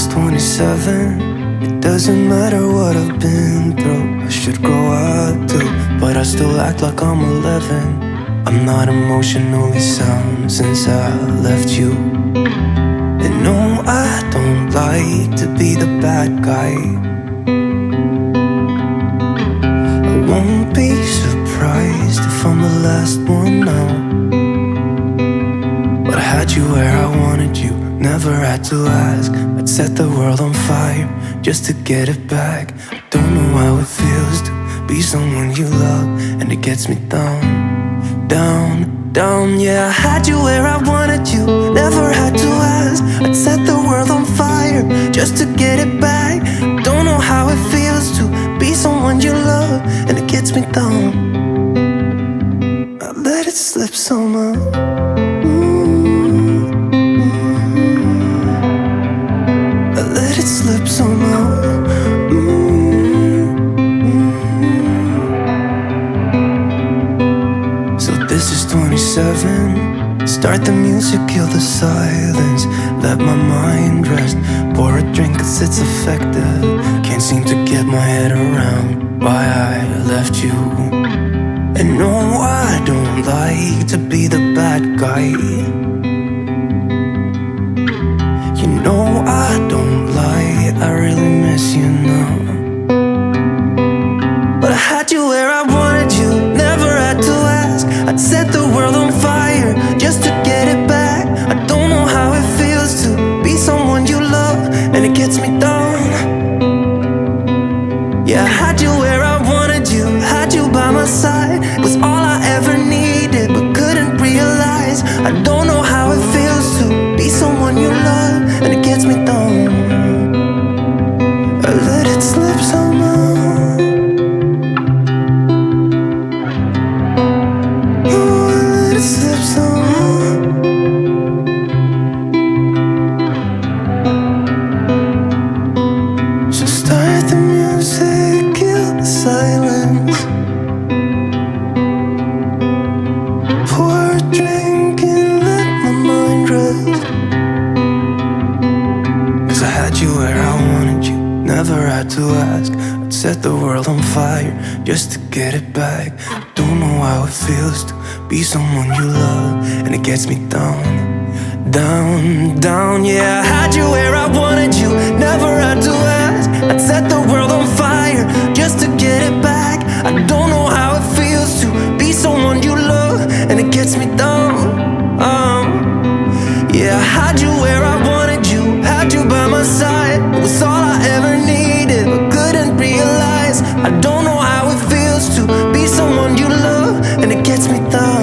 27. It doesn't matter what I've been through. I should grow up too, but I still act like I'm 11. I'm not emotionally sound since I left you. And no, I don't like to be the bad guy. I won't be surprised if I'm the last one now. But I had you where I wanted you, never had to ask. I'd set the world on fire just to get it back. I don't know how it feels to be someone you love, and it gets me down, down, down. Yeah, I had you where I wanted you, never had to ask. I'd set the world on fire just to get it back. I don't know how it feels to be someone you love, and it gets me down. I let it slip somehow. Slip somehow. So this is 27. Start the music, kill the silence, let my mind rest. Pour a drink cause it's effective. Can't seem to get my head around why I left you. And no, I don't like to be the bad guy. You know I don't lie, I really miss you now. But I had you where I wanted you, never had to ask. I'd set the world on fire just to get it back. I don't know how it feels to be someone you love, and it gets me down. Yeah, I had you where I wanted you, had you by my side. It was all I ever needed, but couldn't realize. I don't know how it feels to be someone you love, and it gets me down. I let it slip somehow. Oh, I let it slip somehow. So start the music, kill the silence. Pour a drink and let my mind rest. Cause I had you where I wanted you, never had to ask. I'd set the world on fire just to get it back. I don't know how it feels to be someone you love, and it gets me down, down, down. Yeah, I had you where I wanted you, never had to ask. I'd set the world on fire just to get it back. I don't know how it feels to be someone you love, and it gets me down. Yeah, I had you where I wanted you, had you by my side. It was all I ever needed, but couldn't realize. I don't know how it feels to be someone you love, and it gets me down.